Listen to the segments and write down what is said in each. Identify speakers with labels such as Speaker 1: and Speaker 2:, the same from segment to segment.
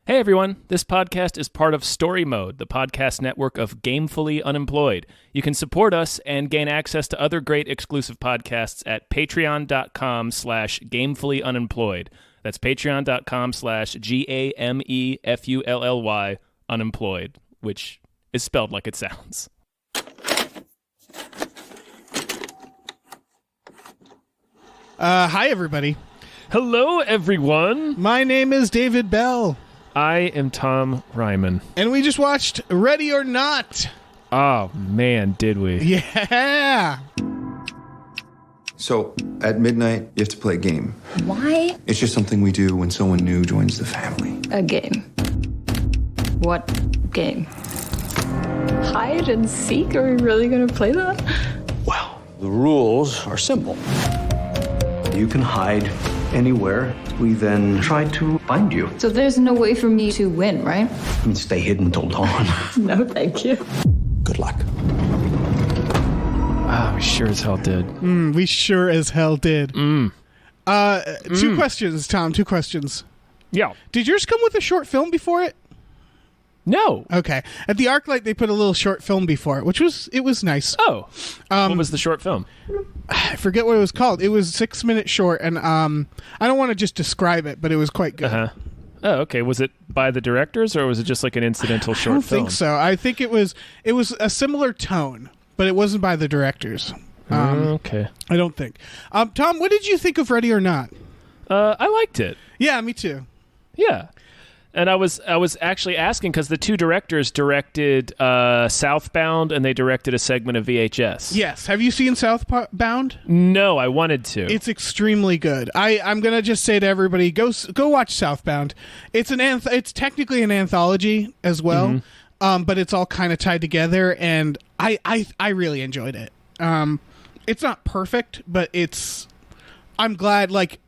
Speaker 1: Hey everyone, this podcast is part of Story Mode, the podcast network of Gamefully Unemployed. You can support us and gain access to other great exclusive podcasts at patreon.com/gamefullyunemployed. That's patreon.com/GAMEFULLY unemployed, which is spelled like it sounds.
Speaker 2: Hi everybody.
Speaker 1: Hello everyone.
Speaker 2: My name is David Bell.
Speaker 1: I am Tom Ryman.
Speaker 2: And we just watched Ready or Not.
Speaker 1: Oh, man, did we?
Speaker 2: Yeah.
Speaker 3: So, at midnight, you have to play a game.
Speaker 4: Why
Speaker 3: It's just something we do when someone new joins the family.
Speaker 4: a game? What game? Hide and seek? Are we really gonna play that?
Speaker 5: Well, the rules are simple. You can hide anywhere. We then try to find you
Speaker 4: So there's no way for me to win, right?
Speaker 5: and stay hidden till dawn.
Speaker 4: No, thank you.
Speaker 5: Good luck.
Speaker 1: Oh, we sure as hell did.
Speaker 2: We sure as hell did. Two questions, Tom. Two questions.
Speaker 1: Yeah.
Speaker 2: Did yours come with a short film before it?
Speaker 1: No.
Speaker 2: Okay. At the ArcLight, they put a little short film before it, which was nice.
Speaker 1: Oh. What was the short film?
Speaker 2: I forget what it was called. It was 6-minute short, and I don't want to just describe it, but it was quite good.
Speaker 1: Uh-huh. Oh, okay. Was it by the directors, or was it just like an incidental short
Speaker 2: I don't
Speaker 1: film?
Speaker 2: think so. I think it was a similar tone, but it wasn't by the directors.
Speaker 1: Okay.
Speaker 2: I don't think. Tom, what did you think of Ready or Not?
Speaker 1: I liked it.
Speaker 2: Yeah, me too.
Speaker 1: Yeah. And I was actually asking because the two directors directed Southbound, and they directed a segment of VHS.
Speaker 2: Yes. Have you seen Southbound?
Speaker 1: No, I wanted to.
Speaker 2: It's extremely good. I'm gonna just say to everybody, go watch Southbound. It's it's technically an anthology as well, but it's all kind of tied together, and I really enjoyed it. It's not perfect, but I'm glad. Like,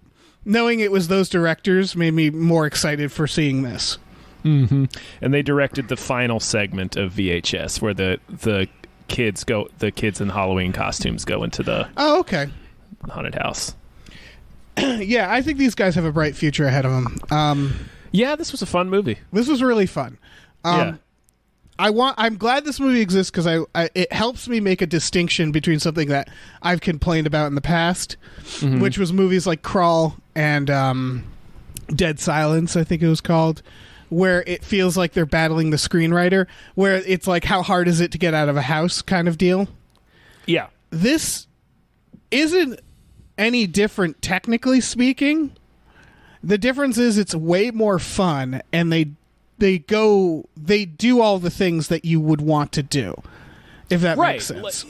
Speaker 2: knowing it was those directors made me more excited for seeing this.
Speaker 1: And they directed the final segment of VHS where the kids in Halloween costumes go into the
Speaker 2: Oh, okay.
Speaker 1: haunted house.
Speaker 2: Yeah, I think these guys have a bright future ahead of them.
Speaker 1: Yeah, this was a fun movie.
Speaker 2: This was really fun.
Speaker 1: Yeah.
Speaker 2: I'm glad this movie exists because it helps me make a distinction between something that I've complained about in the past, which was movies like Crawl and Dead Silence, I think it was called, where it feels like they're battling the screenwriter, where it's like, how hard is it to get out of a house kind of deal.
Speaker 1: Yeah.
Speaker 2: This isn't any different technically speaking. The difference is it's way more fun, and they do all the things that you would want to do, if that makes sense.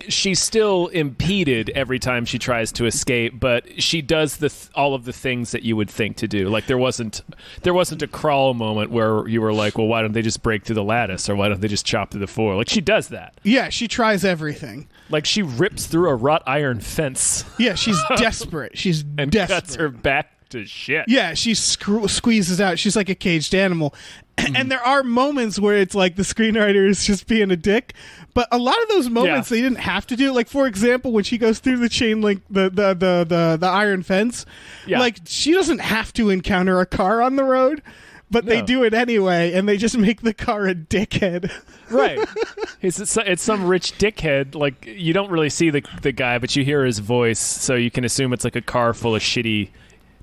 Speaker 1: She's still impeded every time she tries to escape, but she does all of the things that you would think to do. Like there wasn't a Crawl moment where you were like, well, why don't they just break through the lattice, or why don't they just chop through the floor? Like she does that.
Speaker 2: Yeah, she tries everything.
Speaker 1: Like she rips through a wrought iron fence.
Speaker 2: Yeah, she's desperate. She's
Speaker 1: and
Speaker 2: desperate.
Speaker 1: cuts her back to shit.
Speaker 2: Yeah, she squeezes out. She's like a caged animal. And there are moments where it's like the screenwriter is just being a dick, but a lot of those moments they didn't have to do. Like, for example, when she goes through the chain link, the iron fence, like she doesn't have to encounter a car on the road, but they do it anyway, and they just make the car a dickhead.
Speaker 1: Right. It's some rich dickhead. Like you don't really see the guy, but you hear his voice, so you can assume it's like a car full of shitty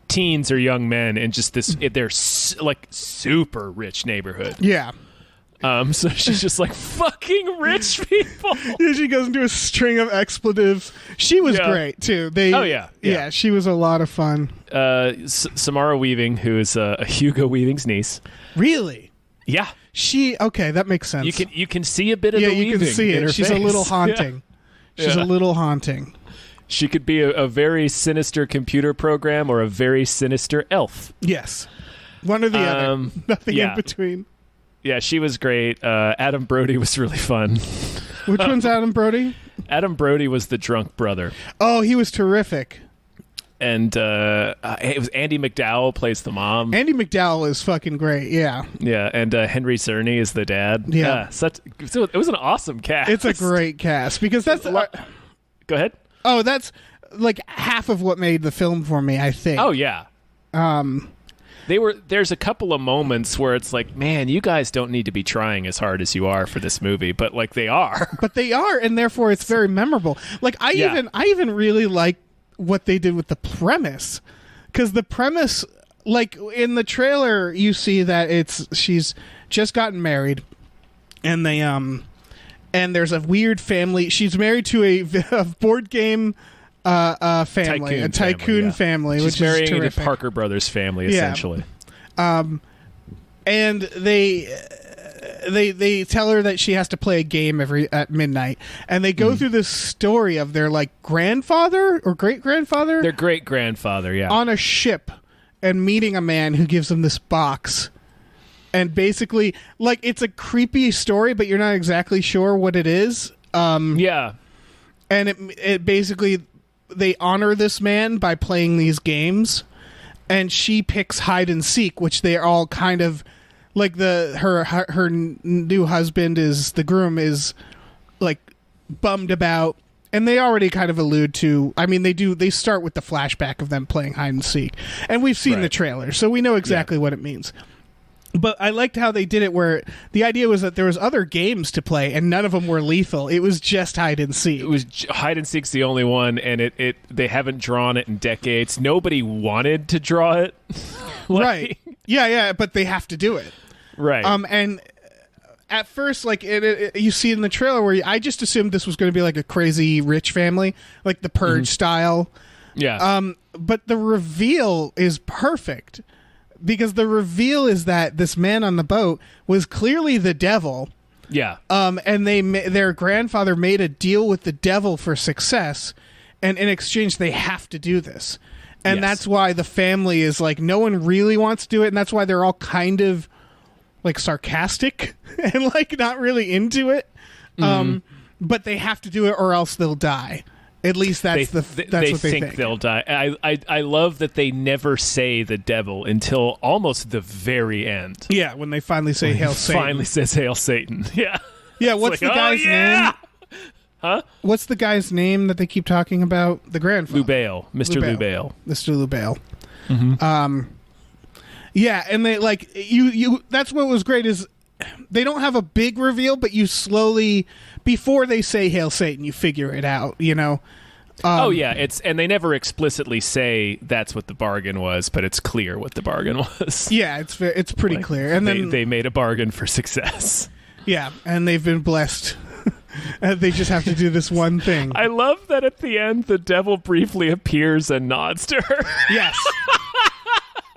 Speaker 1: teens or young men, and just they're like super rich neighborhood.
Speaker 2: Yeah.
Speaker 1: So she's just like, fucking rich people.
Speaker 2: Yeah, she goes into a string of expletives. She was great too. Yeah, she was a lot of fun.
Speaker 1: Samara Weaving, who is Hugo Weaving's niece.
Speaker 2: Really?
Speaker 1: Yeah.
Speaker 2: That makes sense.
Speaker 1: You can see a bit of the
Speaker 2: you
Speaker 1: Weaving
Speaker 2: can see
Speaker 1: in
Speaker 2: it.
Speaker 1: her
Speaker 2: She's
Speaker 1: face.
Speaker 2: a little haunting. She's a little haunting.
Speaker 1: She could be a very sinister computer program or a very sinister elf.
Speaker 2: Yes. One or the other. Nothing in between.
Speaker 1: Yeah, she was great. Adam Brody was really fun.
Speaker 2: Which one's Adam Brody?
Speaker 1: Adam Brody was the drunk brother.
Speaker 2: Oh, he was terrific.
Speaker 1: And it was Andy McDowell plays the mom.
Speaker 2: Andy McDowell is fucking great, yeah.
Speaker 1: Yeah, and Henry Czerny is the dad.
Speaker 2: Yeah.
Speaker 1: So it was an awesome cast.
Speaker 2: It's a great cast because that's...
Speaker 1: Go ahead.
Speaker 2: Oh, that's like half of what made the film for me, I think.
Speaker 1: Oh, yeah. There's a couple of moments where it's like, man, you guys don't need to be trying as hard as you are for this movie, but like they are.
Speaker 2: But they are, and therefore it's very memorable. Like I even really like what they did with the premise, because the premise, like in the trailer, you see that she's just gotten married, and they and there's a weird family. She's married to a board game family, a tycoon family,
Speaker 1: She's
Speaker 2: which
Speaker 1: marrying
Speaker 2: is terrific.
Speaker 1: the Parker Brothers family, essentially.
Speaker 2: And they tell her that she has to play a game at midnight, and they go through this story of their like grandfather or great grandfather,
Speaker 1: Their great grandfather, yeah.
Speaker 2: on a ship, and meeting a man who gives them this box. And basically, like, it's a creepy story, but you're not exactly sure what it is.
Speaker 1: Yeah.
Speaker 2: And it basically, they honor this man by playing these games, and she picks hide and seek, which they are all kind of like her new husband the groom is like bummed about, and they already kind of allude to. I mean, they start with the flashback of them playing hide and seek, and we've seen the trailer, so we know exactly what it means. But I liked how they did it, where the idea was that there was other games to play, and none of them were lethal. It was just hide and seek.
Speaker 1: It was hide and seek's the only one, and they haven't drawn it in decades. Nobody wanted to draw it,
Speaker 2: right? Yeah, but they have to do it,
Speaker 1: right?
Speaker 2: And at first, like you see in the trailer, where I just assumed this was going to be like a crazy rich family, like the Purge style.
Speaker 1: Yeah.
Speaker 2: But the reveal is perfect. Because the reveal is that this man on the boat was clearly the devil.
Speaker 1: Yeah.
Speaker 2: And their grandfather made a deal with the devil for success, and in exchange they have to do this. And that's why the family is like, no one really wants to do it, and that's why they're all kind of like sarcastic and like not really into it. But they have to do it or else they'll die. At least that's what they think.
Speaker 1: They'll die. I love that they never say the devil until almost the very end.
Speaker 2: Yeah, when they finally say Hail Satan.
Speaker 1: Finally says Hail Satan. Yeah.
Speaker 2: Yeah, what's the guy's name?
Speaker 1: Huh?
Speaker 2: What's the guy's name that they keep talking about? The grandfather.
Speaker 1: Lubail. Mr. Lubail.
Speaker 2: Mr. Lubail. Yeah, and they like you that's what was great is they don't have a big reveal, but you slowly, before they say Hail Satan, you figure it out, you know?
Speaker 1: And they never explicitly say that's what the bargain was, but it's clear what the bargain was.
Speaker 2: Yeah, it's pretty clear. And then
Speaker 1: they made a bargain for success.
Speaker 2: Yeah, and they've been blessed. They just have to do this one thing.
Speaker 1: I love that at the end, the devil briefly appears and nods to her.
Speaker 2: Yes.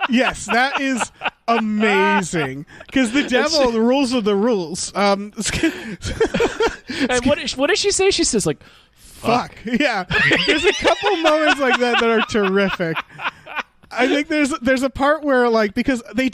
Speaker 2: Yes, that is amazing. Because the devil, the rules are the rules.
Speaker 1: And what does she say? She says, like, fuck.
Speaker 2: Yeah. There's a couple moments like that are terrific. I think there's a part where, like, because they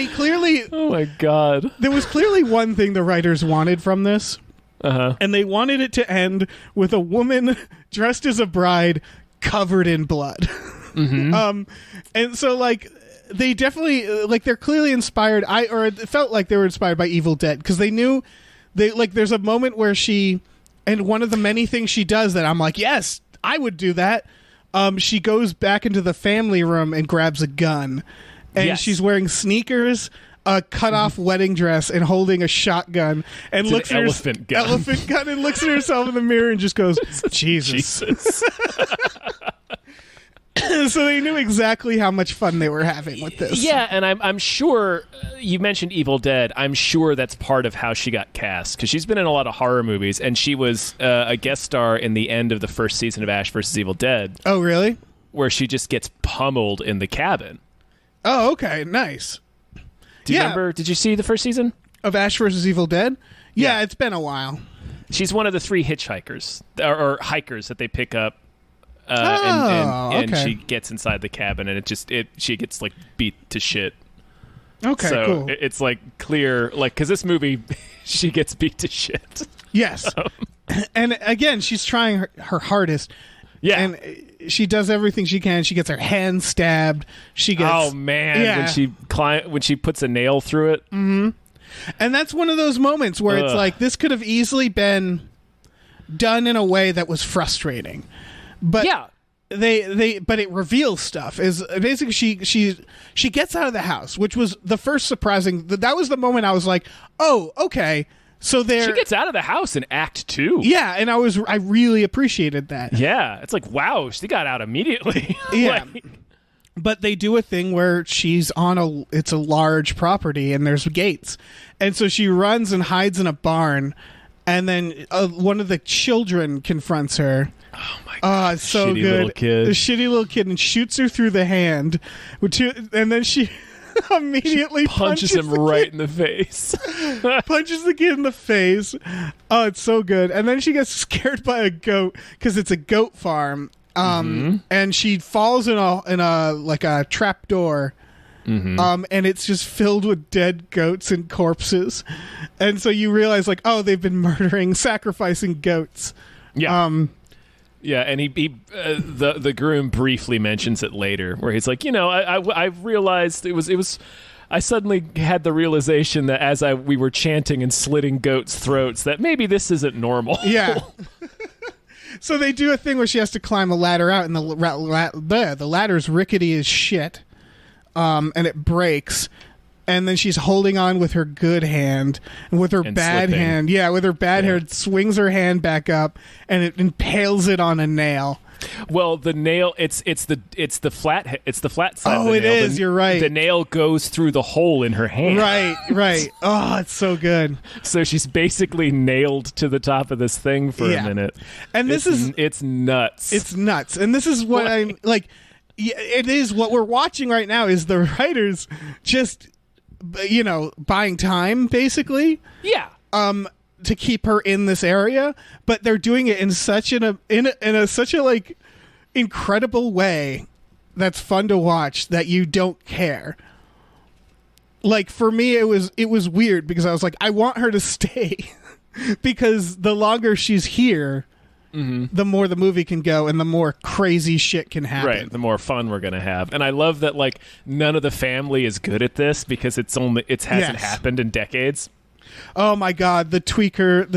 Speaker 2: clearly...
Speaker 1: Oh, my God.
Speaker 2: There was clearly one thing the writers wanted from this.
Speaker 1: Uh-huh.
Speaker 2: And they wanted it to end with a woman dressed as a bride covered in blood.
Speaker 1: Mm-hmm.
Speaker 2: And so, like, they definitely, like, they're clearly inspired. It felt like they were inspired by Evil Dead, because they knew, there's a moment where and one of the many things she does that I'm like, yes, I would do that. She goes back into the family room and grabs a gun, and she's wearing sneakers, a cut-off wedding dress, and holding a shotgun, and
Speaker 1: it's
Speaker 2: looks
Speaker 1: an
Speaker 2: at
Speaker 1: elephant gun,
Speaker 2: and looks at herself in the mirror and just goes, Jesus. So they knew exactly how much fun they were having with this.
Speaker 1: Yeah, and I'm sure you mentioned Evil Dead. I'm sure that's part of how she got cast, because she's been in a lot of horror movies, and she was a guest star in the end of the first season of Ash vs. Evil Dead.
Speaker 2: Oh, really?
Speaker 1: Where she just gets pummeled in the cabin.
Speaker 2: Oh, okay, nice.
Speaker 1: Do you remember? Did you see the first season
Speaker 2: of Ash vs. Evil Dead? Yeah, it's been a while.
Speaker 1: She's one of the 3 hitchhikers or hikers that they pick up. And she gets inside the cabin, and she gets like beat to shit.
Speaker 2: Okay,
Speaker 1: so
Speaker 2: cool.
Speaker 1: It's like clear, like, because this movie, she gets beat to shit.
Speaker 2: Yes, and again, she's trying her hardest.
Speaker 1: Yeah,
Speaker 2: and she does everything she can. She gets her hand stabbed. She gets
Speaker 1: when she puts a nail through it.
Speaker 2: Mm-hmm. And that's one of those moments where it's like, this could have easily been done in a way that was frustrating. But but it reveals stuff. Is basically she gets out of the house, which was the first surprising. That was the moment I was like, oh, okay. So
Speaker 1: she gets out of the house in Act 2.
Speaker 2: Yeah, and I really appreciated that.
Speaker 1: Yeah, it's like, wow, she got out immediately.
Speaker 2: Yeah. But they do a thing where she's on it's a large property and there's gates. And so she runs and hides in a barn, and then one of the children confronts her.
Speaker 1: Oh my god.
Speaker 2: It's so
Speaker 1: shitty
Speaker 2: good.
Speaker 1: Little kid.
Speaker 2: The shitty little kid, and shoots her through the hand, and then she immediately
Speaker 1: punches him right in the face.
Speaker 2: Punches the kid in the face. Oh, it's so good. And then she gets scared by a goat because it's a goat farm. And she falls in a like a trap door. And it's just filled with dead goats and corpses. And so you realize, like, oh, they've been sacrificing goats.
Speaker 1: Yeah. Yeah, and the groom briefly mentions it later, where he's like, I realized it was. I suddenly had the realization that as we were chanting and slitting goats' throats, that maybe this isn't normal.
Speaker 2: Yeah. So they do a thing where she has to climb a ladder out, and the ladder's rickety as shit, and it breaks. And then she's holding on with her good hand, and with her bad
Speaker 1: slipping.
Speaker 2: hand, with her bad hand, swings her hand back up, and it impales it on a nail.
Speaker 1: Well, the nail it's the flat side.
Speaker 2: Oh,
Speaker 1: of the
Speaker 2: it
Speaker 1: nail.
Speaker 2: is. You're right.
Speaker 1: The nail goes through the hole in her hand.
Speaker 2: Right. Oh, it's so good.
Speaker 1: So she's basically nailed to the top of this thing for a minute.
Speaker 2: And
Speaker 1: it's nuts.
Speaker 2: It's nuts. And this is what I'm like. It is what we're watching right now. Is the writers just buying time, basically.
Speaker 1: Yeah.
Speaker 2: To keep her in this area, but they're doing it in such such a like incredible way that's fun to watch that you don't care. Like, for me, it was weird because I was like, I want her to stay because the longer she's here, the more the movie can go and the more crazy shit can happen.
Speaker 1: Right, the more fun we're gonna have. And I love that, like, none of the family is good at this because it hasn't happened in decades.
Speaker 2: Oh my god, the tweaker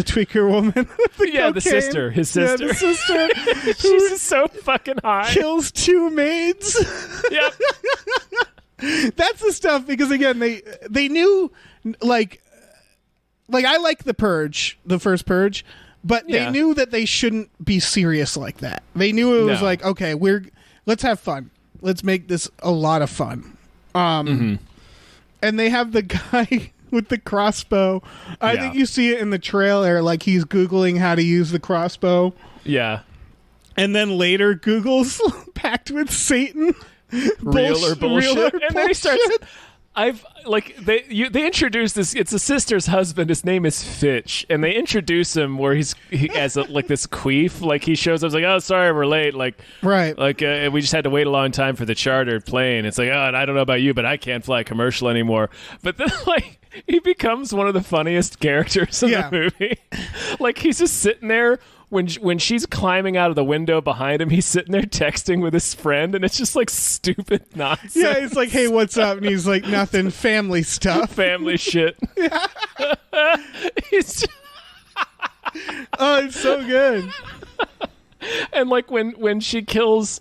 Speaker 2: woman.
Speaker 1: The sister, his sister.
Speaker 2: Yeah, the sister.
Speaker 1: She's so fucking high.
Speaker 2: Kills 2 maids.
Speaker 1: Yep.
Speaker 2: That's the stuff, because again, they knew, like I like The Purge, the first Purge, but they knew that they shouldn't be serious like that. They knew it was like, okay, let's have fun. Let's make this a lot of fun. And they have the guy with the crossbow. I think you see it in the trailer, like he's Googling how to use the crossbow.
Speaker 1: Yeah.
Speaker 2: And then later Google's packed with Satan.
Speaker 1: Real or bullshit. And then he starts... they introduce this. It's a sister's husband. His name is Fitch, and they introduce him where he as this queef. Like, he shows up, like, oh, sorry, we're late. Like,
Speaker 2: right.
Speaker 1: Like, we just had to wait a long time for the chartered plane. It's like, oh, and I don't know about you, but I can't fly commercial anymore. But then, like, he becomes one of the funniest characters in the movie. Like, he's just sitting there. When she's climbing out of the window behind him, he's sitting there texting with his friend, and it's just like stupid nonsense.
Speaker 2: Yeah, he's like, hey, what's up? And he's like, nothing, family stuff.
Speaker 1: Family shit.
Speaker 2: Yeah.
Speaker 1: He's
Speaker 2: oh, it's so good.
Speaker 1: And like when the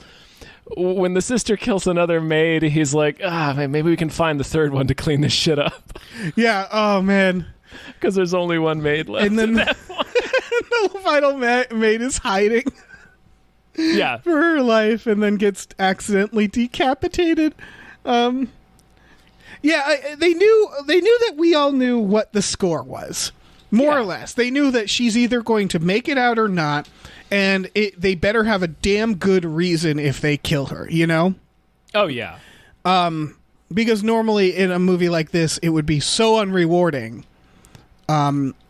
Speaker 1: sister kills another maid, he's like, man, maybe we can find the third one to clean this shit up.
Speaker 2: Yeah, oh man.
Speaker 1: Because there's only one maid left.
Speaker 2: And then
Speaker 1: that one.
Speaker 2: the final maid is hiding for her life and then gets accidentally decapitated. They knew that we all knew what the score was, more or less. They knew that she's either going to make it out or not, and they better have a damn good reason if they kill her,
Speaker 1: Oh yeah.
Speaker 2: Because normally in a movie like this it would be so unrewarding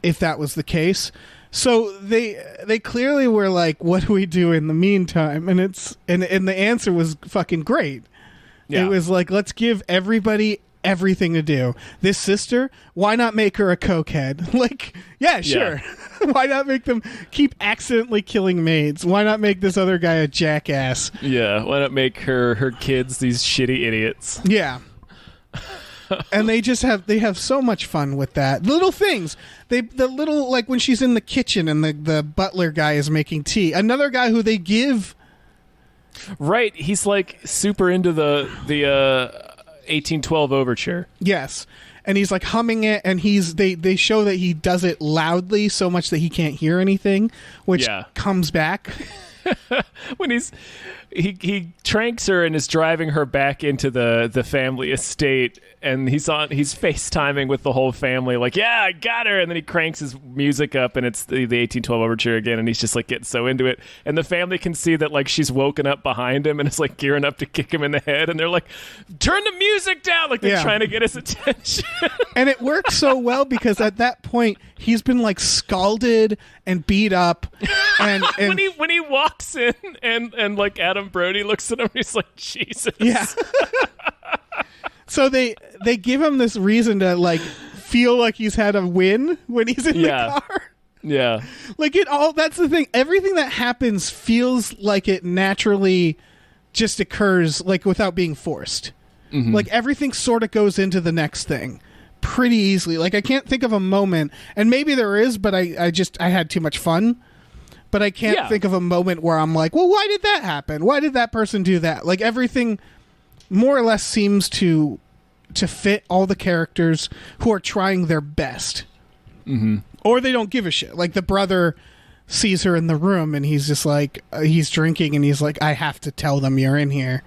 Speaker 2: if that was the case. So they clearly were like, what do we do in the meantime? And and the answer was fucking great. Yeah. It was like, let's give everybody everything to do. This sister, why not make her a cokehead? Like, yeah, sure. Yeah. Why not make them keep accidentally killing maids? Why not make this other guy a jackass?
Speaker 1: Yeah, why not make her kids these shitty idiots?
Speaker 2: Yeah. And they have so much fun with that. Little things. The little, like when she's in the kitchen and the butler guy is making tea. Another guy who they give
Speaker 1: Right. He's like super into the 1812 overture.
Speaker 2: Yes. And he's like humming it, and they show that he does it loudly so much that he can't hear anything, which comes back.
Speaker 1: When he tranks her and is driving her back into the family estate, and he's FaceTiming with the whole family, like, yeah, I got her, and then he cranks his music up, and it's the 1812 overture again, and he's just like getting so into it, and the family can see that like she's woken up behind him and is like gearing up to kick him in the head, and they're like, turn the music down, like they're trying to get his attention.
Speaker 2: And it works so well because at that point he's been like scalded and beat up, and
Speaker 1: when he walks in and like Adam Brody looks at him, he's like, Jesus.
Speaker 2: Yeah. So they give him this reason to like feel like he's had a win when he's in the car.
Speaker 1: Yeah.
Speaker 2: Like that's the thing. Everything that happens feels like it naturally just occurs, like without being forced. Mm-hmm. Like everything sort of goes into the next thing pretty easily. Like I can't think of a moment, and maybe there is, but I had too much fun. But I can't think of a moment where I'm like, well, why did that happen? Why did that person do that? Like everything more or less seems to fit all the characters who are trying their best.
Speaker 1: Mm-hmm.
Speaker 2: Or they don't give a shit. Like the brother sees her in the room and he's just like, he's drinking and he's like, I have to tell them you're in here.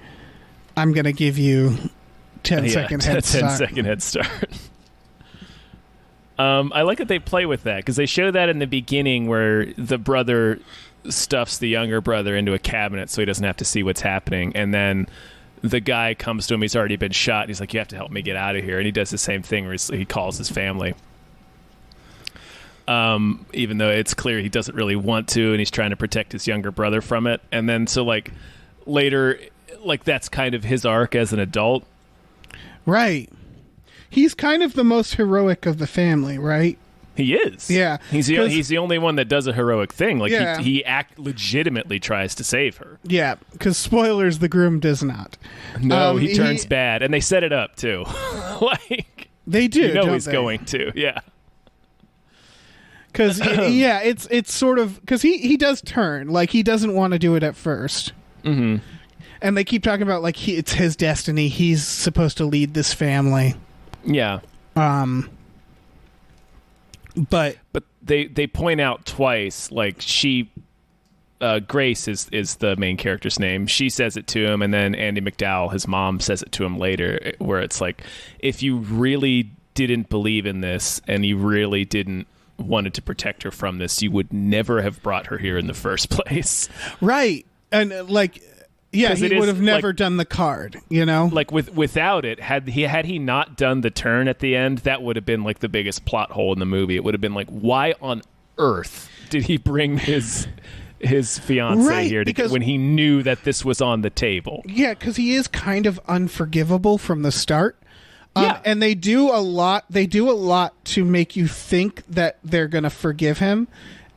Speaker 2: I'm going to give you 10-second head start.
Speaker 1: 10-second head start. I like that they play with that because they show that in the beginning where the brother stuffs the younger brother into a cabinet so he doesn't have to see what's happening, and then the guy comes to him, he's already been shot, and he's like, you have to help me get out of here, and he does the same thing where he calls his family, even though it's clear he doesn't really want to, and he's trying to protect his younger brother from it. And then so like later, like that's kind of his arc as an adult,
Speaker 2: right? He's kind of the most heroic of the family, right?
Speaker 1: He is.
Speaker 2: Yeah.
Speaker 1: He's the only one that does a heroic thing. Like he legitimately tries to save her.
Speaker 2: Yeah, because spoilers, the groom does not.
Speaker 1: No, he turns bad, and they set it up too. Like
Speaker 2: they do.
Speaker 1: You know he's going to. Yeah.
Speaker 2: Because it's sort of because he does turn, like he doesn't want to do it at first.
Speaker 1: Mm-hmm.
Speaker 2: And they keep talking about like it's his destiny. He's supposed to lead this family.
Speaker 1: Yeah. But they point out twice, like Grace is the main character's name. She says it to him, and then Andie MacDowell, his mom, says it to him later, where it's like, if you really didn't believe in this and you really didn't wanted to protect her from this, you would never have brought her here in the first place.
Speaker 2: Right. And like, yeah, he would have never done the card, you know?
Speaker 1: Like without it, had he not done the turn at the end, that would have been like the biggest plot hole in the movie. It would have been like, why on earth did he bring his fiance here when he knew that this was on the table? Yeah,
Speaker 2: because he is kind of unforgivable from the start. And they do a lot to make you think that they're going to forgive him.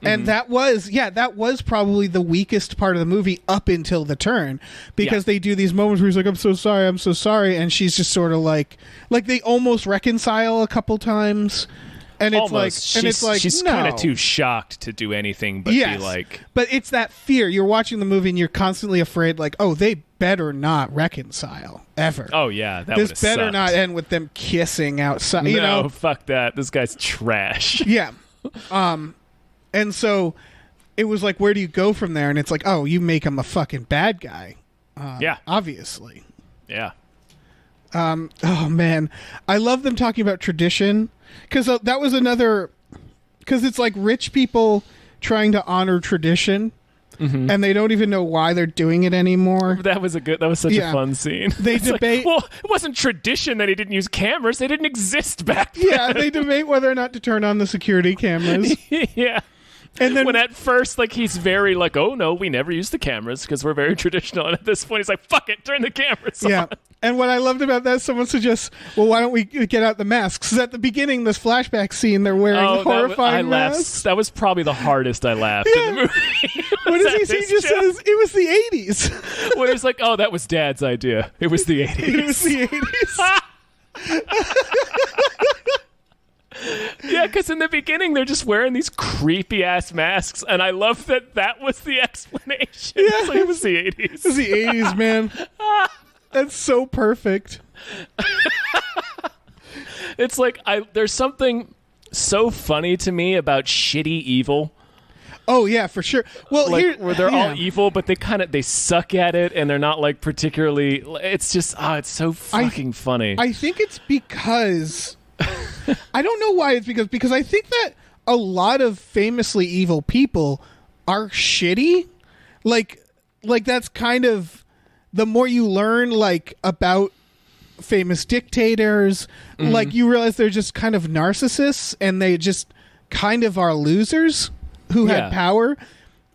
Speaker 2: And that was probably the weakest part of the movie up until the turn, because they do these moments where he's like, I'm so sorry, and she's just sort of like they almost reconcile a couple times, and it's
Speaker 1: she's kind of too shocked to do anything but be like.
Speaker 2: But it's that fear. You're watching the movie and you're constantly afraid, like, oh, they better not reconcile ever.
Speaker 1: Oh yeah,
Speaker 2: this better sucked. Not end with them kissing outside.
Speaker 1: No,
Speaker 2: you know,
Speaker 1: fuck that. This guy's trash.
Speaker 2: Yeah. And so it was like, where do you go from there? And it's like, oh, you make him a fucking bad guy. Obviously.
Speaker 1: Yeah.
Speaker 2: Oh, man. I love them talking about tradition. Because that was another... Because it's like rich people trying to honor tradition. Mm-hmm. And they don't even know why they're doing it anymore.
Speaker 1: That was such a fun scene.
Speaker 2: They debate.
Speaker 1: Like, well, it wasn't tradition that he didn't use cameras. They didn't exist back then.
Speaker 2: Yeah, they debate whether or not to turn on the security cameras.
Speaker 1: Yeah. And then when at first, like, he's very like, oh no, we never use the cameras because we're very traditional. And at this point, he's like, fuck it, turn the cameras on.
Speaker 2: And what I loved about that, someone suggests, well, why don't we get out the masks? Because at the beginning, this flashback scene, they're wearing horrifying masks.
Speaker 1: That was probably the hardest I laughed in the movie.
Speaker 2: What does he say? He just says, it was the 80s.
Speaker 1: When he's like, oh, that was Dad's idea. It was the 80s.
Speaker 2: It was the 80s.
Speaker 1: Yeah, because in the beginning they're just wearing these creepy ass masks, and I love that was the explanation.
Speaker 2: Yeah.
Speaker 1: It's like, it was the 80s.
Speaker 2: It was the 80s, man. That's so perfect.
Speaker 1: It's like there's something so funny to me about shitty evil.
Speaker 2: Oh yeah, for sure. Well,
Speaker 1: Like,
Speaker 2: here
Speaker 1: where they're all evil, but they suck at it, and they're not like particularly. It's just it's so fucking funny.
Speaker 2: I think it's because I don't know why it's because I think that a lot of famously evil people are shitty. Like that's kind of the more you learn like about famous dictators, like you realize they're just kind of narcissists and they just kind of are losers who had power.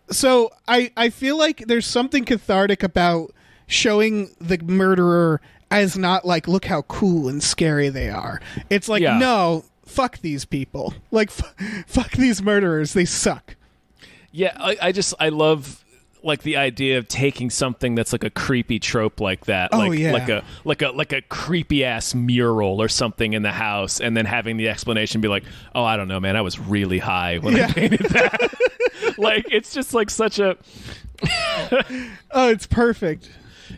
Speaker 2: So I feel like there's something cathartic about showing the murderer as not like, look how cool and scary they are. It's like, no, fuck these people. Like, fuck these murderers. They suck.
Speaker 1: Yeah, I love like the idea of taking something that's like a creepy trope like that, like a creepy ass mural or something in the house, and then having the explanation be like, oh, I don't know, man, I was really high when I painted that. Like, it's just like such a
Speaker 2: oh, it's perfect.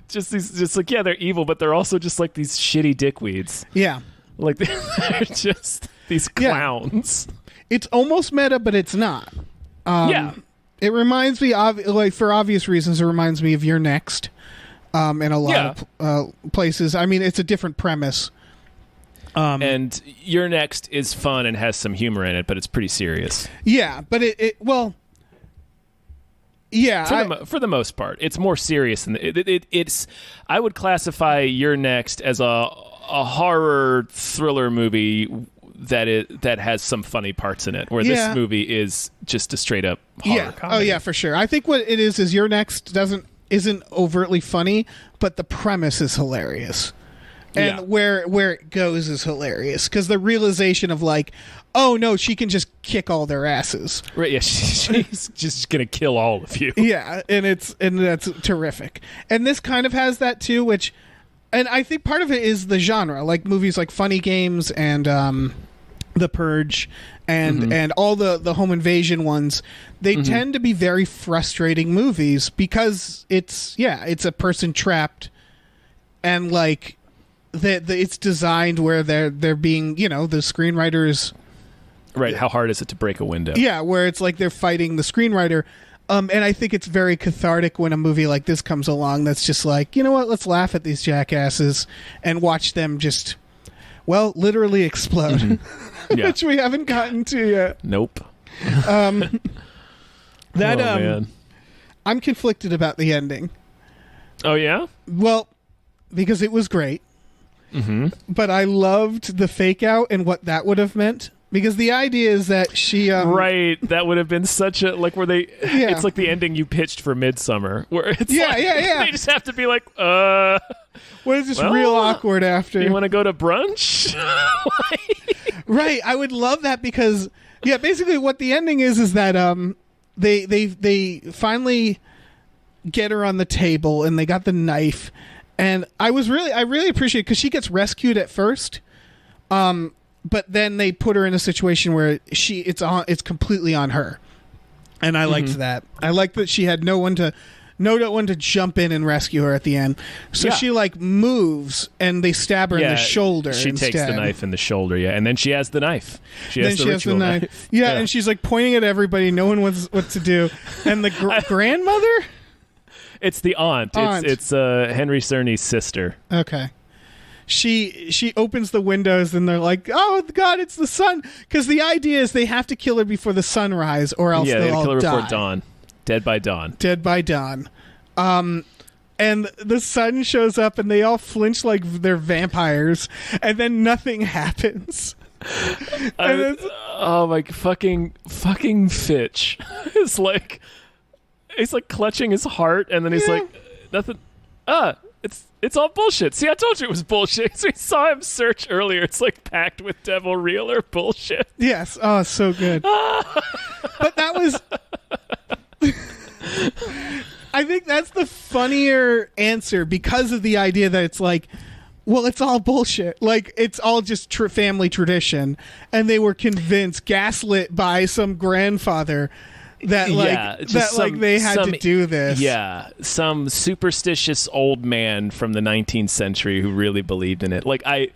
Speaker 1: Just they're evil, but they're also just like these shitty dickweeds.
Speaker 2: Yeah,
Speaker 1: like they're just these clowns.
Speaker 2: It's almost meta, but it's not. It reminds me of, like, for obvious reasons, it reminds me of You're Next in a lot of places. I mean, it's a different premise.
Speaker 1: And You're Next is fun and has some humor in it, but it's pretty serious.
Speaker 2: Yeah, but
Speaker 1: for the most part, it's more serious than it's. I would classify You're Next as a horror thriller movie that has some funny parts in it, where this movie is just a straight up horror comedy.
Speaker 2: Oh yeah, for sure. I think what it is You're Next isn't overtly funny, but the premise is hilarious. And where it goes is hilarious, because the realization of like, oh no, she can just kick all their asses.
Speaker 1: Right? Yeah, she's just gonna kill all of you.
Speaker 2: Yeah, and that's terrific. And this kind of has that too, and I think part of it is the genre, like movies like Funny Games and The Purge and all the home invasion ones. They tend to be very frustrating movies because it's a person trapped, and like it's designed where they're being, the screenwriters.
Speaker 1: Right, how hard is it to break a window?
Speaker 2: Yeah, where it's like they're fighting the screenwriter. And I think it's very cathartic when a movie like this comes along that's just like, you know what, let's laugh at these jackasses and watch them just, literally explode. Which we haven't gotten to yet.
Speaker 1: Nope.
Speaker 2: Man. I'm conflicted about the ending.
Speaker 1: Oh, yeah?
Speaker 2: Well, because it was great. But I loved the fake out and what that would have meant. Because the idea is that she...
Speaker 1: right, that would have been such a... Like, where they... Yeah. It's like the ending you pitched for Midsommar, where it's they just have to be like,
Speaker 2: What is this real awkward after?
Speaker 1: You want to go to brunch?
Speaker 2: Right, I would love that because... Yeah, basically what the ending is that they finally get her on the table and they got the knife. And I really appreciate it because she gets rescued at first. But then they put her in a situation where it's completely on her, and I liked that. I liked that she had no one to jump in and rescue her at the end. So she like moves, and they stab her in the shoulder.
Speaker 1: She takes the knife in the shoulder, and then she has the knife. She has the knife.
Speaker 2: Yeah, and she's like pointing at everybody. No one knows what to do. And the grandmother.
Speaker 1: It's the aunt. It's Henry Czerny's sister.
Speaker 2: Okay. She opens the windows and they're like, oh God, it's the sun, because the idea is they have to kill her before the sunrise or else they'll all
Speaker 1: kill her
Speaker 2: die.
Speaker 1: before dawn. Dead by dawn. And the sun shows up and they all flinch like they're vampires, and then nothing happens. Oh my fucking Fitch. It's like he's like clutching his heart, and then he's like, nothing. It's all bullshit. See, I told you it was bullshit. So we saw him search earlier. It's like packed with devil reeler bullshit.
Speaker 2: Yes. Oh, so good. But that was... I think that's the funnier answer because of the idea that it's like, Well, it's all bullshit. Like, it's all just family tradition, and they were convinced, gaslit by some grandfather that they had to do this.
Speaker 1: Yeah, some superstitious old man from the 19th century who really believed in it. Like, I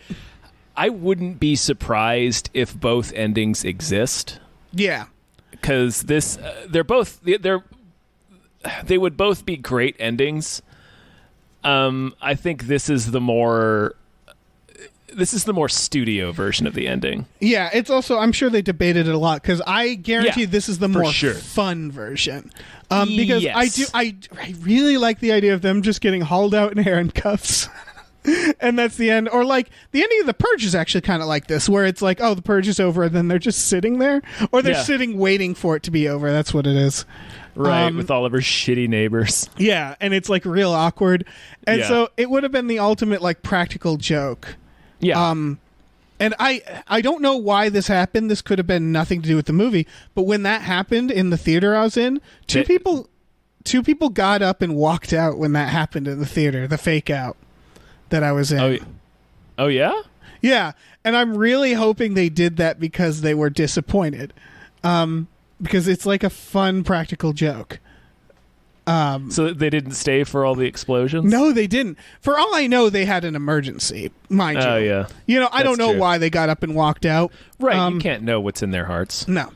Speaker 1: wouldn't be surprised if both endings exist.
Speaker 2: Yeah,
Speaker 1: because they would both be great endings. I think this is the more studio version of the ending.
Speaker 2: Yeah, it's also, I'm sure they debated it a lot, because I guarantee this is the more
Speaker 1: sure.
Speaker 2: fun version. Because
Speaker 1: yes.
Speaker 2: I really like the idea of them just getting hauled out in handcuffs. And that's the end. Or like the ending of The Purge is actually kind of like this, where it's like, oh, the purge is over, and then they're just sitting there, or they're sitting waiting for it to be over. That's what it is.
Speaker 1: Right, with all of her shitty neighbors.
Speaker 2: Yeah, and it's like real awkward. And so it would have been the ultimate like practical joke.
Speaker 1: Yeah.
Speaker 2: And I don't know why this happened. This could have been nothing to do with the movie. But when that happened in the theater I was in, two people got up and walked out when that happened in the theater, the fake out that I was in.
Speaker 1: Oh yeah?
Speaker 2: Yeah. And I'm really hoping they did that because they were disappointed. Because it's like a fun practical joke.
Speaker 1: So they didn't stay for all the explosions?
Speaker 2: No, they didn't. For all I know, they had an emergency, mind you.
Speaker 1: Oh, yeah.
Speaker 2: You know, I don't know
Speaker 1: true.
Speaker 2: why they got up and walked out.
Speaker 1: Right, you can't know what's in their hearts.
Speaker 2: No.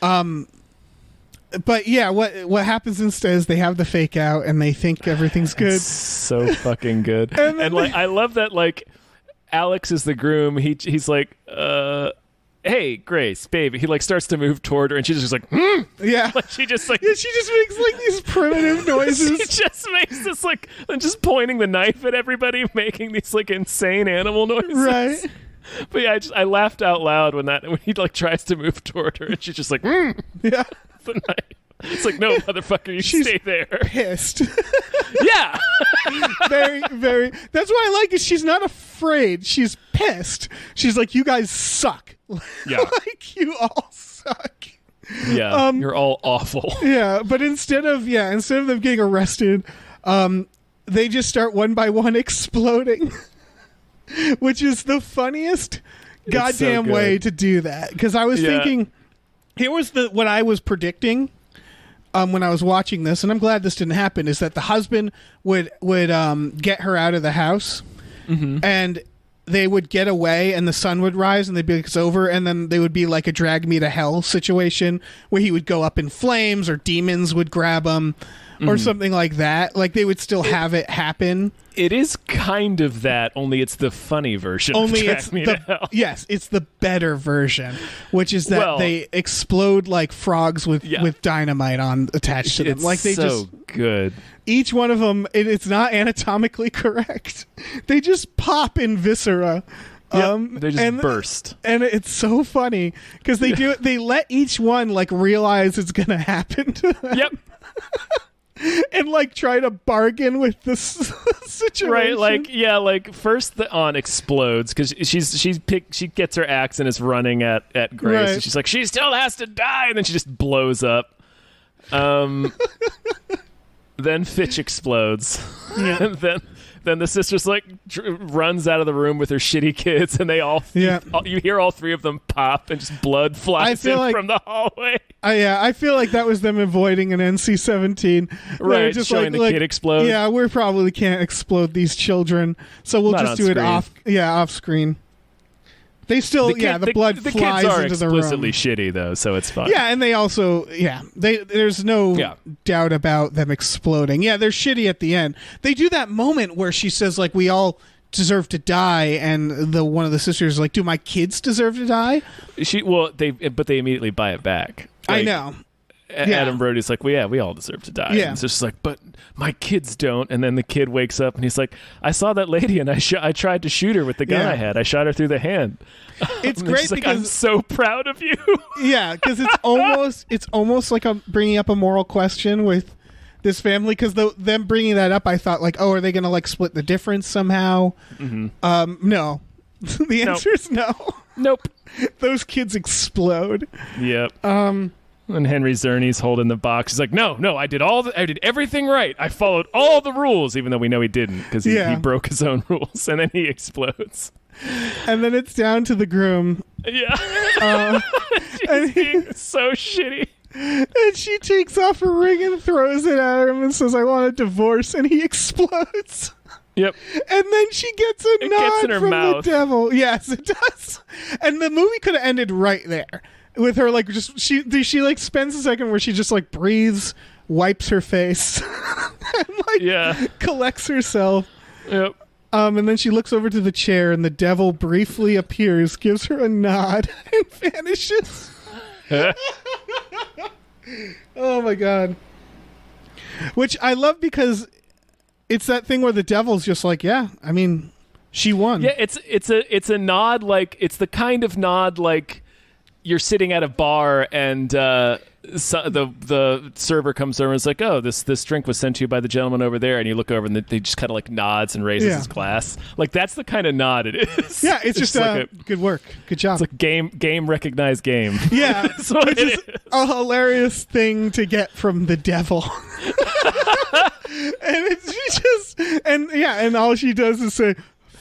Speaker 2: But yeah, what happens instead is they have the fake out and they think everything's good.
Speaker 1: It's so fucking good. and like, I love that, like, Alex is the groom. He's like, hey, Grace, baby. He like starts to move toward her, and she's just like,
Speaker 2: yeah,
Speaker 1: like she just like,
Speaker 2: yeah, she just makes like these primitive noises.
Speaker 1: She just makes this like, and just pointing the knife at everybody, making these like insane animal noises.
Speaker 2: Right.
Speaker 1: But yeah, I laughed out loud when he like tries to move toward her, and she's just like,
Speaker 2: yeah,
Speaker 1: the knife. It's like, no, motherfucker, you stay there.
Speaker 2: Pissed.
Speaker 1: Yeah.
Speaker 2: Very, very. That's what I like. Is she's not afraid. She's pissed. She's like, you guys suck.
Speaker 1: Yeah.
Speaker 2: Like, you all suck.
Speaker 1: Yeah. You're all awful.
Speaker 2: Yeah, but instead of them getting arrested, they just start one by one exploding, which is the funniest goddamn way to do that. Because I was thinking, here was what I was predicting. When I was watching this, and I'm glad this didn't happen, is that the husband would get her out of the house, and they would get away, and the sun would rise, and they'd be like, it's over, and then they would be like a drag me to hell situation where he would go up in flames, or demons would grab him, or something like that. Like, they would still have it happen.
Speaker 1: It is kind of that, only it's the funny version.
Speaker 2: Only
Speaker 1: of
Speaker 2: it's
Speaker 1: Drag Me to Hell.
Speaker 2: Yes, it's the better version, which is that they explode like frogs with dynamite attached to them.
Speaker 1: It's
Speaker 2: like they
Speaker 1: so
Speaker 2: just
Speaker 1: good.
Speaker 2: Each one of them, it's not anatomically correct. They just pop in viscera.
Speaker 1: They just burst,
Speaker 2: and it's so funny because they do it. They let each one like realize it's gonna happen to them.
Speaker 1: Yep.
Speaker 2: And like try to bargain with this situation.
Speaker 1: Right, like first the aunt explodes because she gets her axe and is running at Grace,
Speaker 2: right.
Speaker 1: and she's like, she still has to die, and then she just blows up. Then Fitch explodes, and then the sister's like runs out of the room with her shitty kids, and they all you hear all three of them pop, and just blood flies in from the hallway.
Speaker 2: I feel like that was them avoiding an NC-17.
Speaker 1: Right,
Speaker 2: just
Speaker 1: showing the kid explode.
Speaker 2: Yeah, we probably can't explode these children, so we'll just do it off screen. They still, the blood flies into the room.
Speaker 1: The kids are explicitly shitty, though, so it's fine.
Speaker 2: Yeah, and they also, there's no doubt about them exploding. Yeah, they're shitty at the end. They do that moment where she says, like, we all deserve to die, and one of the sisters is like, do my kids deserve to die?
Speaker 1: But they immediately buy it back.
Speaker 2: Like, I know.
Speaker 1: Adam Brody's like, well, yeah, we all deserve to die.
Speaker 2: Yeah.
Speaker 1: And it's just like, but my kids don't. And then the kid wakes up and he's like, I saw that lady and I tried to shoot her with the gun I had. I shot her through the hand.
Speaker 2: It's great because
Speaker 1: I'm so proud of you.
Speaker 2: Yeah, because it's almost like I'm bringing up a moral question with this family. Because them bringing that up, I thought like, oh, are they going to like split the difference somehow? No, the answer is no.
Speaker 1: Nope.
Speaker 2: Those kids explode.
Speaker 1: Yep. And Henry Czerny's holding the box. He's like, no, I did everything right. I followed all the rules, even though we know he didn't because he broke his own rules. And then he explodes.
Speaker 2: And then it's down to the groom.
Speaker 1: Yeah. She's being so shitty.
Speaker 2: And she takes off her ring and throws it at him and says, I want a divorce. And he explodes.
Speaker 1: Yep.
Speaker 2: And then she gets a nod from
Speaker 1: mouth.
Speaker 2: the devil. Yes, it does. And the movie could have ended right there with her like just she like spends a second where she just like breathes, wipes her face, and like collects herself.
Speaker 1: Yep.
Speaker 2: And then she looks over to the chair and the devil briefly appears, gives her a nod, and vanishes. Oh my god. Which I love because it's that thing where the devil's just like, yeah, I mean, she won.
Speaker 1: Yeah, it's a nod like it's the kind of nod like you're sitting at a bar and the server comes over and is like, oh, this drink was sent to you by the gentleman over there, and you look over and they just kind of like nods and raises his glass. Like that's the kind of nod it is.
Speaker 2: Yeah, it's just like good work, good job.
Speaker 1: It's like game recognized game.
Speaker 2: Yeah, which is a hilarious thing to get from the devil. And she just and all she does is say,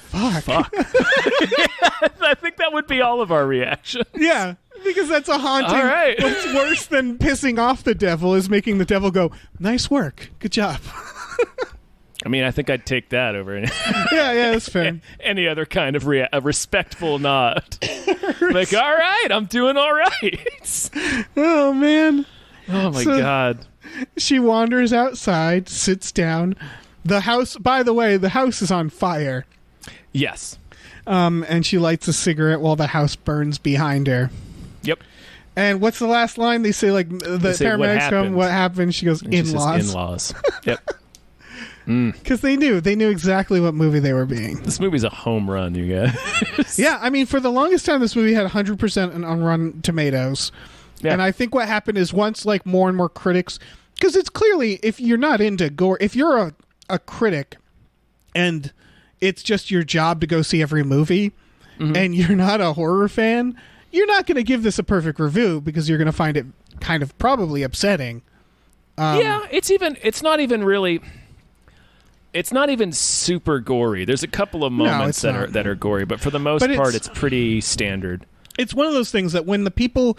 Speaker 2: "Fuck."
Speaker 1: I think that would be all of our reaction.
Speaker 2: Yeah, because that's a haunting.
Speaker 1: All right.
Speaker 2: What's worse than pissing off the devil is making the devil go, "Nice work, good job."
Speaker 1: I mean, I think I'd take that over
Speaker 2: yeah, that's fair.
Speaker 1: Any other kind of a respectful nod. Like, all right, I'm doing all right.
Speaker 2: Oh man.
Speaker 1: Oh my god.
Speaker 2: She wanders outside, sits down. The house, by the way, the house is on fire.
Speaker 1: Yes.
Speaker 2: And she lights a cigarette while the house burns behind her.
Speaker 1: Yep.
Speaker 2: And what's the last line? They say, like, the paramedics come, what happened? She goes, in-laws.
Speaker 1: In-laws. Yep.
Speaker 2: Because they knew exactly what movie they were being.
Speaker 1: This movie's a home run, you guys.
Speaker 2: Yeah, I mean, for the longest time, this movie had 100% on Rotten Tomatoes. Yeah. And I think what happened is once, like, more and more critics... Because it's clearly, if you're not into gore... If you're a critic and it's just your job to go see every movie and you're not a horror fan, you're not going to give this a perfect review because you're going to find it kind of probably upsetting. It's not even super gory. There's a couple of moments that are gory, but for the most part, it's pretty standard. It's one of those things that when people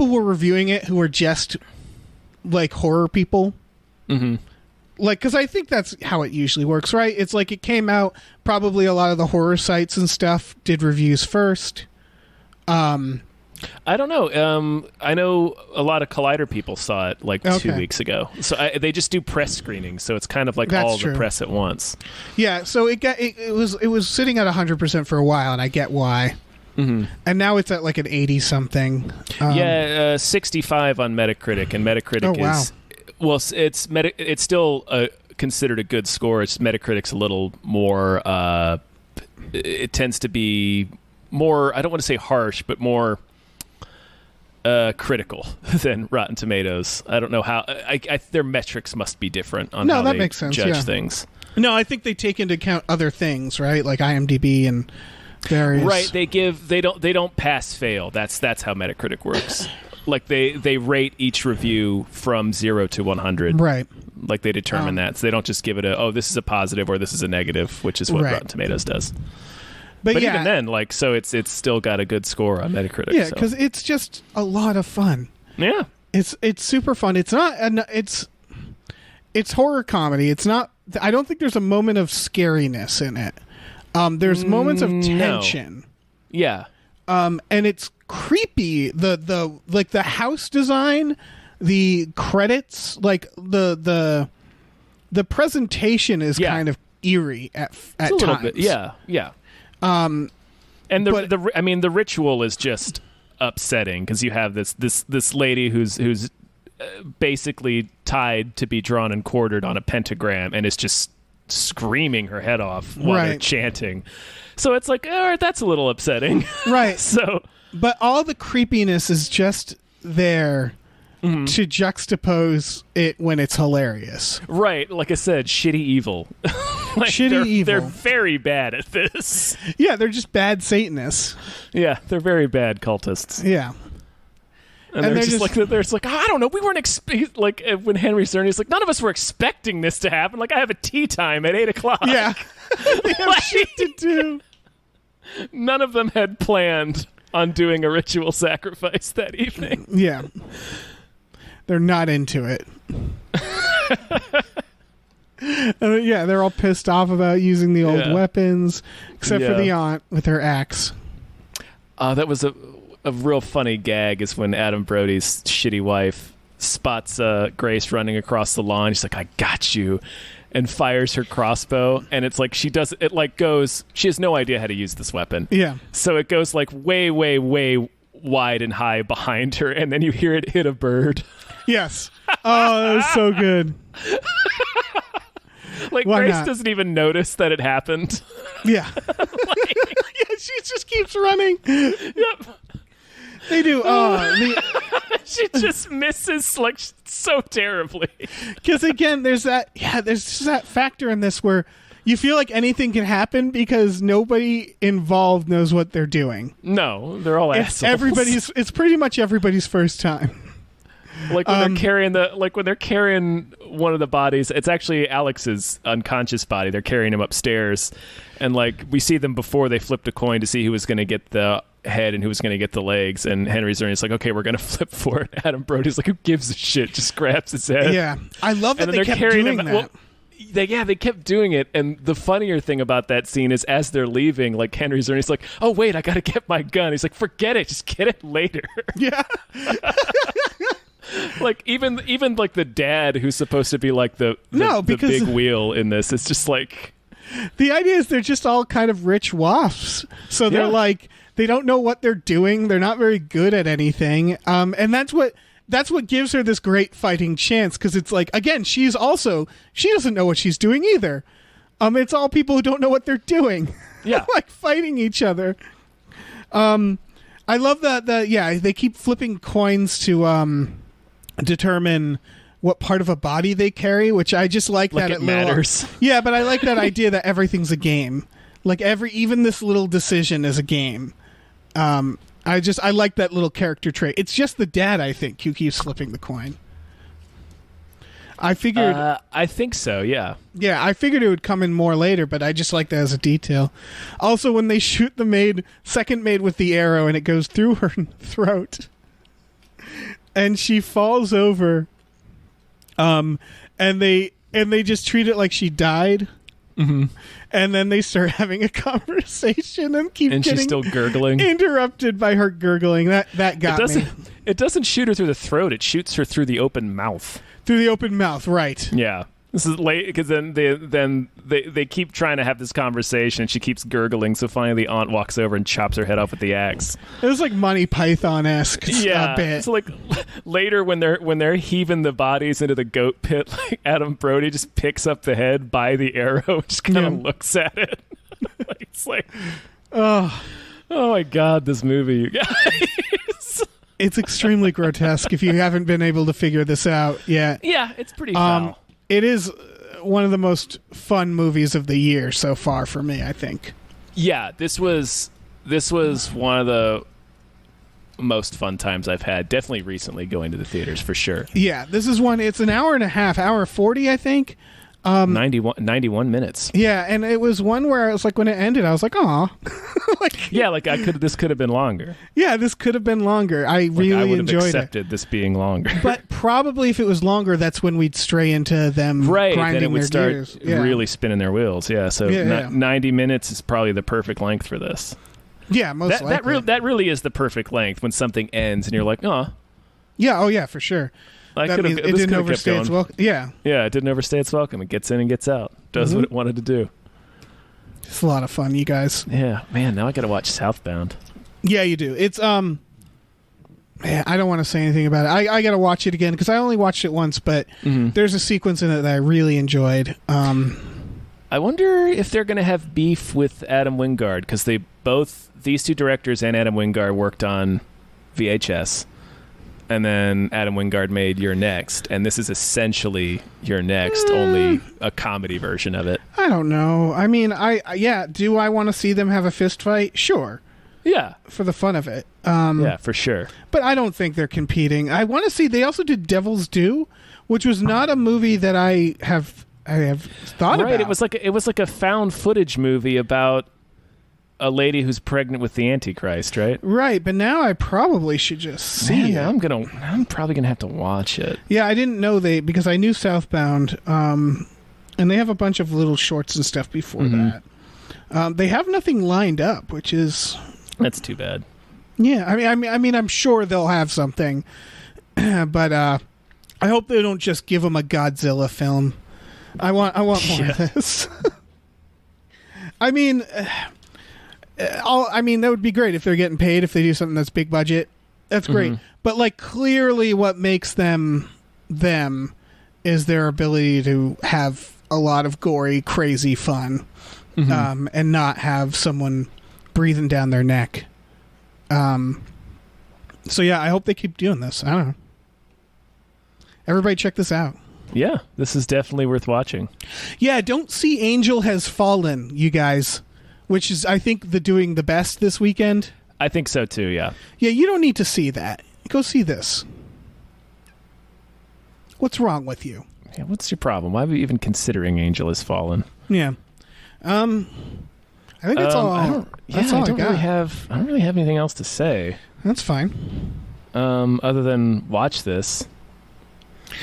Speaker 2: were reviewing it who were just like horror people, like, because I think that's how it usually works, right? It's like it came out, probably a lot of the horror sites and stuff did reviews first. I
Speaker 1: don't know. I know a lot of Collider people saw it like 2 weeks ago. So they just do press screenings, so it's kind of like that's all true. The press at once. Yeah,
Speaker 2: so it was sitting at 100% for a while, and I get why. And now it's at like an 80-something.
Speaker 1: 65 on Metacritic, and Metacritic is well, it's still considered a good score. It's Metacritic's a little more. It tends to be more. I don't want to say harsh, but more critical than Rotten Tomatoes. I don't know how. Their metrics must be different on how
Speaker 2: that
Speaker 1: they
Speaker 2: makes sense,
Speaker 1: judge things.
Speaker 2: No, I think they take into account other things, right? Like IMDb and various.
Speaker 1: Right, they don't pass fail. That's how Metacritic works. Like they rate each review from 0 to 100.
Speaker 2: Right.
Speaker 1: Like they determine that. So they don't just give it this is a positive or this is a negative, which is what Rotten Tomatoes does. But even then, like, so it's still got a good score on Metacritic.
Speaker 2: Yeah, because it's just a lot of fun.
Speaker 1: Yeah.
Speaker 2: It's super fun. It's not it's horror comedy. It's not. I don't think there's a moment of scariness in it. There's moments of tension.
Speaker 1: No. Yeah.
Speaker 2: And it's creepy. The house design, the credits, like the presentation is kind of eerie at times.
Speaker 1: Bit. Yeah. And the ritual is just upsetting because you have this lady who's basically tied to be drawn and quartered on a pentagram and is just screaming her head off while they're chanting. So it's like, all right, that's a little upsetting.
Speaker 2: Right.
Speaker 1: But
Speaker 2: all the creepiness is just there to juxtapose it when it's hilarious.
Speaker 1: Right. Like I said, shitty evil.
Speaker 2: Evil.
Speaker 1: They're very bad at this.
Speaker 2: Yeah, they're just bad Satanists.
Speaker 1: Yeah, they're very bad cultists.
Speaker 2: Yeah.
Speaker 1: And they're just like, I don't know. We weren't when Henry Czerny's like, none of us were expecting this to happen. Like, I have a tea time at 8:00.
Speaker 2: Yeah. They have shit to do.
Speaker 1: None of them had planned on doing a ritual sacrifice that evening.
Speaker 2: Yeah. They're not into it. Yeah, they're all pissed off about using the old weapons, except for the aunt with her axe.
Speaker 1: That was a real funny gag is when Adam Brody's shitty wife spots Grace running across the lawn. She's like, I got you, and fires her crossbow. And it's like she has no idea how to use this weapon.
Speaker 2: Yeah.
Speaker 1: So it goes like way, way, way wide and high behind her, and then you hear it hit a bird.
Speaker 2: Yes. Oh, that was so good.
Speaker 1: Like,
Speaker 2: Why
Speaker 1: Grace
Speaker 2: not?
Speaker 1: doesn't even notice that it happened.
Speaker 2: Yeah. Yeah, she just keeps running.
Speaker 1: Yep.
Speaker 2: They do.
Speaker 1: She just misses like so terribly.
Speaker 2: Because again, there's just that factor in this where you feel like anything can happen because nobody involved knows what they're doing.
Speaker 1: No, they're all assholes.
Speaker 2: It's pretty much everybody's first time.
Speaker 1: Like when they're carrying one of the bodies, it's actually Alex's unconscious body. They're carrying him upstairs, and like we see them before they flipped a coin to see who was going to get the head and who was going to get the legs. And Henry Czerny's like, okay, we're going to flip for it. Adam Brody's like, who gives a shit? Just grabs his head.
Speaker 2: Yeah, I love that they kept doing that.
Speaker 1: Well, they kept doing it, and the funnier thing about that scene is as they're leaving, like Henry Czerny's like, "Oh wait, I gotta get my gun." He's like, "Forget it, just get it later."
Speaker 2: Yeah.
Speaker 1: Like even like the dad who's supposed to be like the big wheel in this, it's just like
Speaker 2: the idea is they're just all kind of rich waifs, so they're like they don't know what they're doing. They're not very good at anything, and that's what gives her this great fighting chance, because it's like, again, she doesn't know what she's doing either. It's all people who don't know what they're doing.
Speaker 1: Yeah.
Speaker 2: Like fighting each other. I love that they keep flipping coins to determine what part of a body they carry, which I just like that
Speaker 1: it matters.
Speaker 2: Yeah, but I like that idea that everything's a game. Like even this little decision is a game. I like that little character trait. It's just the dad, I think, who keeps flipping the coin. I figured...
Speaker 1: I think so, yeah.
Speaker 2: Yeah, I figured it would come in more later, but I just like that as a detail. Also, when they shoot the second maid with the arrow and it goes through her throat, and she falls over, and they just treat it like she died.
Speaker 1: Mm-hmm.
Speaker 2: And then they start having a conversation and getting
Speaker 1: she's still gurgling,
Speaker 2: interrupted by her gurgling. That got me.
Speaker 1: It doesn't shoot her through the throat. It shoots her through the open mouth.
Speaker 2: Through the open mouth, right?
Speaker 1: Yeah. This is late because then they keep trying to have this conversation. And she keeps gurgling, so finally the aunt walks over and chops her head off with the axe.
Speaker 2: It was like Monty Python-esque.
Speaker 1: Yeah.
Speaker 2: Bit.
Speaker 1: So like later when they're heaving the bodies into the goat pit, like Adam Brody just picks up the head by the arrow and just kind of looks at it. It's like, oh my God, this movie, you guys.
Speaker 2: It's extremely grotesque if you haven't been able to figure this out yet.
Speaker 1: Yeah, it's pretty foul.
Speaker 2: It is one of the most fun movies of the year so far for me, I think.
Speaker 1: Yeah, this was one of the most fun times I've had. Definitely recently going to the theaters, for sure.
Speaker 2: Yeah, this is one. It's an hour and a half, hour 40, I think.
Speaker 1: 91 minutes.
Speaker 2: Yeah, and it was one where I was like, when it ended, I was like, aw.
Speaker 1: This could have been longer.
Speaker 2: Yeah, this could have been longer. I really
Speaker 1: I
Speaker 2: enjoyed
Speaker 1: accepted this being longer.
Speaker 2: But probably if it was longer, that's when we'd stray into them grinding
Speaker 1: then it would
Speaker 2: their
Speaker 1: start
Speaker 2: gears.
Speaker 1: really spinning their wheels. Yeah, so 90 minutes is probably the perfect length for this.
Speaker 2: Yeah, most likely.
Speaker 1: That really is the perfect length when something ends and you're like, oh.
Speaker 2: Yeah, oh yeah, for sure.
Speaker 1: It didn't overstay its welcome.
Speaker 2: Yeah.
Speaker 1: Yeah, it didn't overstay its welcome. It gets in and gets out. Does what it wanted to do.
Speaker 2: It's a lot of fun, you guys.
Speaker 1: Yeah, man, now I got to watch Southbound.
Speaker 2: Yeah, you do. It's man, I don't want to say anything about it. I got to watch it again because I only watched it once, but there's a sequence in it that I really enjoyed.
Speaker 1: I wonder if they're going to have beef with Adam Wingard, because these two directors and Adam Wingard worked on VHS. And then Adam Wingard made You're Next, and this is essentially You're Next, only a comedy version of it.
Speaker 2: I don't know. I mean, do I want to see them have a fist fight? Sure.
Speaker 1: Yeah.
Speaker 2: for the fun of it.
Speaker 1: Yeah, for sure.
Speaker 2: But I don't think they're competing. I want to see. They also did Devil's Due, which was not a movie that I have thought about.
Speaker 1: Right. It was like a found footage movie about a lady who's pregnant with the Antichrist, right?
Speaker 2: Right, but now I probably should just see it.
Speaker 1: I'm probably gonna have to watch it.
Speaker 2: Yeah, I didn't know because I knew Southbound, and they have a bunch of little shorts and stuff before that. They have nothing lined up, which is
Speaker 1: That's too bad.
Speaker 2: yeah. I mean, I'm sure they'll have something, but I hope they don't just give them a Godzilla film. I want more of this. I mean, that would be great if they're getting paid, if they do something that's big budget. That's great. But like clearly what makes them is their ability to have a lot of gory, crazy fun. And not have someone breathing down their neck. So yeah, I hope they keep doing this. I don't know. Everybody check this out.
Speaker 1: Yeah, this is definitely worth watching.
Speaker 2: Yeah, don't see Angel Has Fallen, you guys, which is, I think, doing the best this weekend.
Speaker 1: I think so too, yeah.
Speaker 2: Yeah, you don't need to see that. Go see this. What's wrong with you?
Speaker 1: Yeah, what's your problem? Why are we even considering Angel Has Fallen?
Speaker 2: Yeah. I think that's all.
Speaker 1: I don't really have anything else to say.
Speaker 2: That's fine.
Speaker 1: Other than watch this.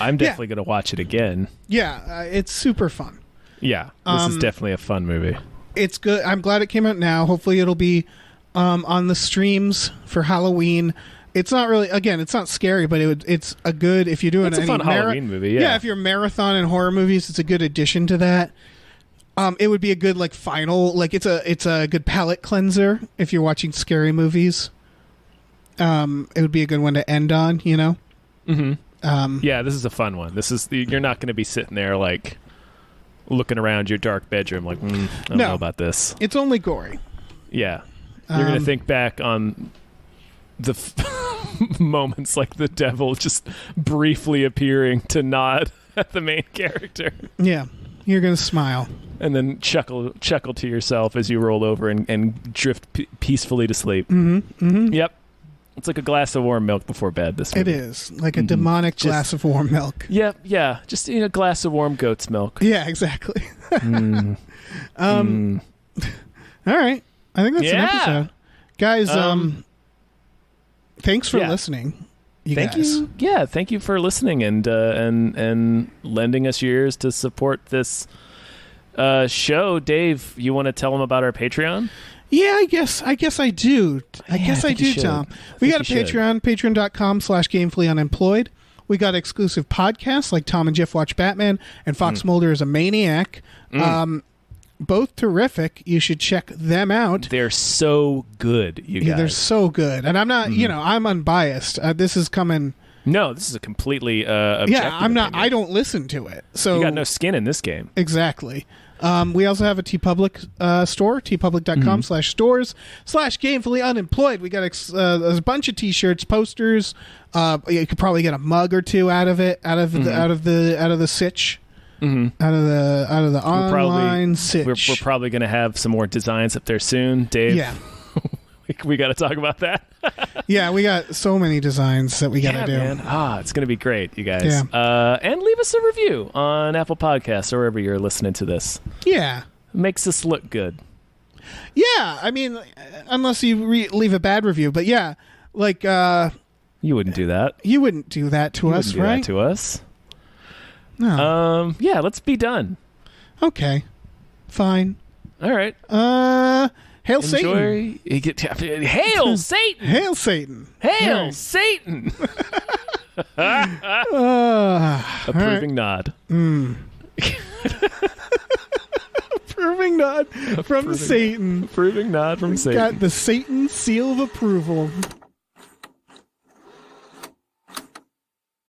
Speaker 1: I'm definitely going to watch it again.
Speaker 2: Yeah, it's super fun.
Speaker 1: Yeah, this is definitely a fun movie.
Speaker 2: It's good. I'm glad it came out now. Hopefully it'll be on the streams for Halloween. It's not really, again, it's not scary, but it's a good, if you're doing
Speaker 1: it's a fun Halloween movie, yeah.
Speaker 2: Yeah, if you're marathon in horror movies, it's a good addition to that. It would be a good final, it's a good palate cleanser if you're watching scary movies. It would be a good one to end on, you know?
Speaker 1: Mm-hmm. Yeah, this is a fun one. You're not going to be sitting there looking around your dark bedroom I don't know about this.
Speaker 2: It's only gory.
Speaker 1: Yeah. You're going to think back on the moments like the devil just briefly appearing to nod at the main character.
Speaker 2: Yeah. You're going to smile.
Speaker 1: And then chuckle to yourself as you roll over and drift peacefully to sleep.
Speaker 2: Mm-hmm. Mm-hmm.
Speaker 1: Yep. It's like a glass of warm milk before bed, this movie.
Speaker 2: It is. Like a demonic glass of warm milk.
Speaker 1: Yep, yeah. Just a glass of warm goat's milk.
Speaker 2: Yeah, exactly. All right. I think that's an episode. Guys, thanks for listening.
Speaker 1: Thank you. Yeah, thank you for listening and lending us your ears to support this show. Dave, you want to tell them about our Patreon?
Speaker 2: Yeah, I guess I do. I do, Tom. We got a Patreon, patreon.com/gamefullyunemployed. We got exclusive podcasts like Tom and Jeff Watch Batman and Fox Mulder is a Maniac. Both terrific. You should check them out.
Speaker 1: They're so good, you guys.
Speaker 2: Yeah, they're so good. And I'm not, I'm unbiased. This is coming.
Speaker 1: No, this is a completely objective
Speaker 2: I'm not.
Speaker 1: opinion.
Speaker 2: I don't listen to it. So
Speaker 1: you got no skin in this game.
Speaker 2: Exactly. We also have a TeePublic store, tpublic.com/stores/gamefullyunemployed. We got a bunch of t-shirts, posters. You could probably get a mug or two out of it, out of the sitch. Mm-hmm. Out of the online sitch.
Speaker 1: We're probably going to have some more designs up there soon, Dave.
Speaker 2: Yeah.
Speaker 1: We got to talk about that.
Speaker 2: Yeah, we got so many designs that we got to do.
Speaker 1: Man. It's going to be great, you guys.
Speaker 2: Yeah.
Speaker 1: And leave us a review on Apple Podcasts or wherever you're listening to this.
Speaker 2: Yeah.
Speaker 1: It makes us look good.
Speaker 2: Yeah, I mean, unless you leave a bad review, but yeah,
Speaker 1: you wouldn't do that.
Speaker 2: You wouldn't do that to us,
Speaker 1: right?
Speaker 2: That
Speaker 1: to us.
Speaker 2: No.
Speaker 1: Yeah, let's be done.
Speaker 2: Okay. Fine.
Speaker 1: All right.
Speaker 2: Hail Satan.
Speaker 1: Hail Satan.
Speaker 2: Hail Satan.
Speaker 1: Hail Satan. Approving nod.
Speaker 2: Approving nod from Satan.
Speaker 1: Approving nod from Satan.
Speaker 2: Got the Satan seal of approval.